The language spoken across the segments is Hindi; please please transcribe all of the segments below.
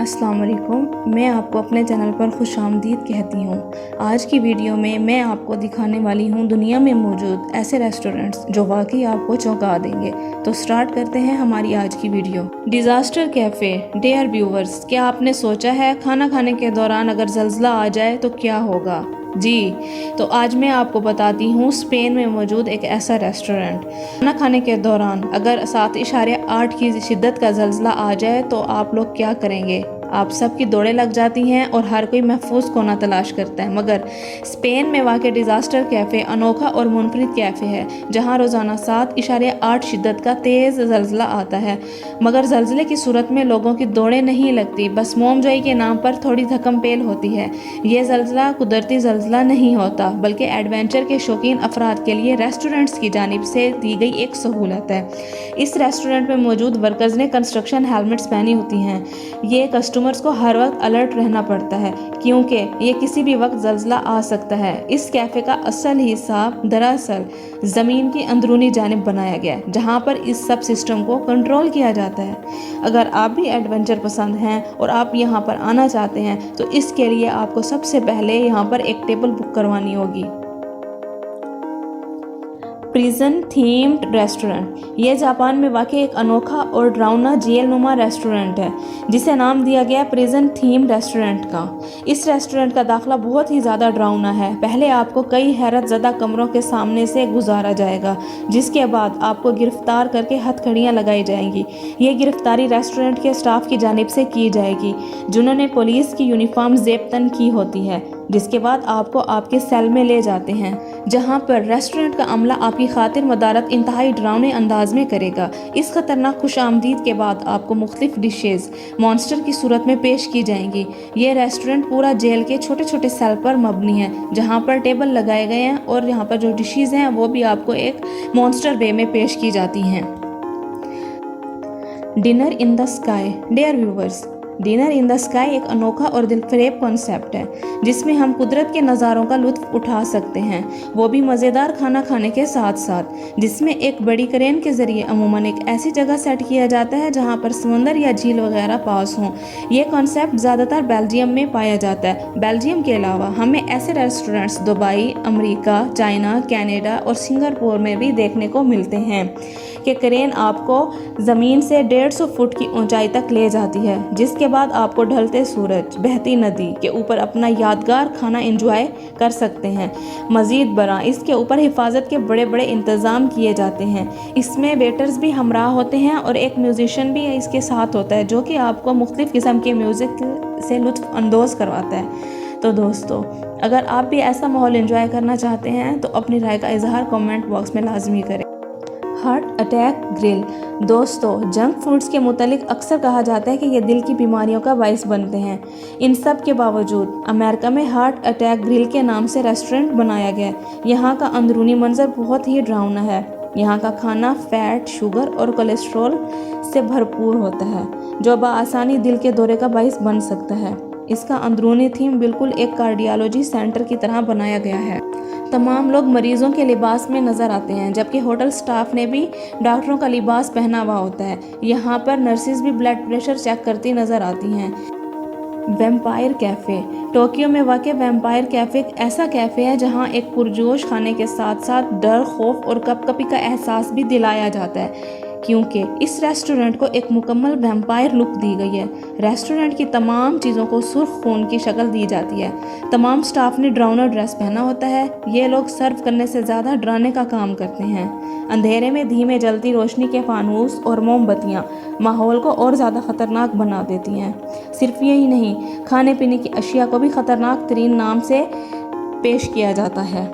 अस्सलाम वालेकुम। मैं आपको अपने चैनल पर खुश आमदीद कहती हूँ। आज की वीडियो में मैं आपको दिखाने वाली हूँ दुनिया में मौजूद ऐसे रेस्टोरेंट्स जो वाकई आपको चौंका देंगे। तो स्टार्ट करते हैं हमारी आज की video. Disaster cafe. Dear viewers, क्या आपने सोचा है खाना खाने के दौरान अगर ज़ल्ज़ला आ जाए तो क्या होगा? जी, तो आज मैं आपको बताती हूँ स्पेन में मौजूद एक ऐसा रेस्टोरेंट। खाना खाने के दौरान अगर 7.8 की शिद्दत का ज़ल्ज़ला आ जाए तो आप लोग क्या करेंगे? आप सबकी दौड़ें लग जाती हैं और हर कोई महफूज कोना तलाश करता है। मगर स्पेन में वाक़ डिज़ास्टर कैफ़े अनोखा और मुनफरिद कैफ़े है जहाँ रोज़ाना 7.8 शिद्दत का तेज़ ज़ल्ज़ला आता है। मगर ज़ल्ज़ले की सूरत में लोगों की दौड़ें नहीं लगती, बस मोमजोई के नाम पर थोड़ी धक्कम पेल होती है। ये ज़ल्ज़ला कुदरती ज़ल्ज़ला नहीं होता, बल्कि एडवेंचर के शौकीन अफराद के लिए रेस्टोरेंट्स की जानिब से दी गई एक सहूलत है। इस रेस्टोरेंट में मौजूद वर्कर्स ने कंस्ट्रक्शन हेलमेट्स पहनी होती हैं। ये कस्टमर्स को हर वक्त अलर्ट रहना पड़ता है क्योंकि ये किसी भी वक्त ज़ल्ज़ला आ सकता है। इस कैफ़े का असल हिस्सा दरअसल ज़मीन की अंदरूनी जानिब बनाया गया है जहाँ पर इस सब सिस्टम को कंट्रोल किया जाता है। अगर आप भी एडवेंचर पसंद हैं और आप यहाँ पर आना चाहते हैं तो इसके लिए आपको सबसे पहले यहाँ पर एक टेबल बुक करवानी होगी। Prison themed restaurant. ये जापान में वाक़ एक अनोखा और डरावना जेल नुमा रेस्टोरेंट है जिसे नाम दिया गया प्रिजन थीम रेस्टोरेंट का। इस रेस्टोरेंट का दाखिला बहुत ही ज़्यादा डरावना है। पहले आपको कई हैरत ज़दा कमरों के सामने से गुजारा जाएगा जिसके बाद आपको गिरफ्तार करके हथकड़ियाँ लगाई जाएंगी। ये गिरफ्तारी रेस्टोरेंट के स्टाफ की जानिब से की जाएगी जिन्होंने पुलिस की यूनिफॉर्म ज़ेब तन की होती है, जिसके बाद आपको आपके सेल में ले जाते हैं जहां पर रेस्टोरेंट का अमला आपकी खातिर मदारत इंतहाई डरावने अंदाज में करेगा। इस खतरनाक खुश आमदीद के बाद आपको मुख्तलिफ डिशेज़ मॉन्स्टर की सूरत में पेश की जाएंगी। ये रेस्टोरेंट पूरा जेल के छोटे छोटे सेल पर मबनी है जहां पर टेबल लगाए गए हैं और यहाँ पर जो डिशेज़ हैं वो भी आपको एक मॉन्स्टर वे में पेश की जाती हैं। Dinner in the sky. Dear viewers, dinner in the sky एक अनोखा और दिलफरेब कॉन्सेप्ट है जिसमें हम कुदरत के नज़ारों का लुत्फ़ उठा सकते हैं, वो भी मज़ेदार खाना खाने के साथ साथ, जिसमें एक बड़ी क्रेन के ज़रिए अमूमन एक ऐसी जगह सेट किया जाता है जहां पर समंदर या झील वगैरह पास हों। ये कॉन्सेप्ट ज़्यादातर बेल्जियम में पाया जाता है। बेल्जियम के अलावा हमें ऐसे रेस्टोरेंट्स दुबई, अमरीका, चाइना, कनाडा और सिंगापुर में भी देखने को मिलते हैं कि क्रेन आपको ज़मीन से 150 फुट की ऊंचाई तक ले जाती है, जिसके बाद आपको ढलते सूरज, बहती नदी के ऊपर अपना यादगार खाना एंजॉय कर सकते हैं। मज़ीद बरा इसके ऊपर हिफाजत के बड़े बड़े इंतज़ाम किए जाते हैं। इसमें वेटर्स भी हमराह होते हैं और एक म्यूजिशियन भी इसके साथ होता है जो कि आपको मुख्तलिफ़ किस्म के म्यूज़िक से लुत्फ़ अंदोज़ करवाता है। तो दोस्तों, अगर आप भी ऐसा माहौल एंजॉय करना चाहते हैं तो अपनी राय का इजहार कमेंट बॉक्स में लाजमी करें। Heart attack grill. दोस्तों, जंक फूड्स के मुतालिक अक्सर कहा जाता है कि ये दिल की बीमारियों का बाइस बनते हैं। इन सब के बावजूद अमेरिका में हार्ट अटैक ग्रिल के नाम से रेस्टोरेंट बनाया गया। यहाँ का अंदरूनी मंजर बहुत ही डरावना है। यहाँ का खाना फैट, शुगर और कोलेस्ट्रॉल से भरपूर होता है जो बआसानी दिल के दौरे का बाइस बन सकता है। इसका अंदरूनी थीम बिल्कुल एक कार्डियोलॉजी सेंटर की तरह बनाया गया है। तमाम लोग मरीजों के लिबास में नज़र आते हैं जबकि होटल स्टाफ ने भी डॉक्टरों का लिबास पहना हुआ होता है। यहाँ पर नर्सिस भी ब्लड प्रेशर चेक करती नज़र आती हैं। Vampire cafe. टोक्यो में वाक़ वैम्पायर कैफ़े एक ऐसा कैफ़े है जहाँ एक पुरजोश खाने के साथ साथ डर, खौफ और कपकपी का एहसास भी दिलाया जाता है क्योंकि इस रेस्टोरेंट को एक मुकम्मल वैम्पायर लुक दी गई है। रेस्टोरेंट की तमाम चीज़ों को सुर्ख खून की शक्ल दी जाती है। तमाम स्टाफ ने डरावना ड्रेस पहना होता है। ये लोग सर्व करने से ज़्यादा डराने का काम करते हैं। अंधेरे में धीमे जलती रोशनी के फानूस और मोमबत्तियाँ माहौल को और ज़्यादा ख़तरनाक बना देती हैं। सिर्फ यही नहीं, खाने पीने की अशिया को भी ख़तरनाक तरीन नाम से पेश किया जाता है।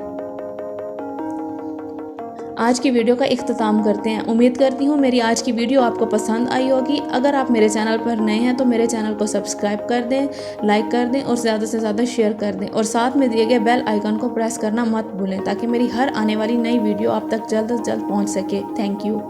आज की वीडियो का इख्तिताम करते हैं। उम्मीद करती हूँ मेरी आज की वीडियो आपको पसंद आई होगी। अगर आप मेरे चैनल पर नए हैं तो मेरे चैनल को सब्सक्राइब कर दें, लाइक कर दें और ज़्यादा से ज़्यादा शेयर कर दें और साथ में दिए गए बेल आइकन को प्रेस करना मत भूलें ताकि मेरी हर आने वाली नई वीडियो आप तक जल्द से जल्द पहुँच सके। Thank you.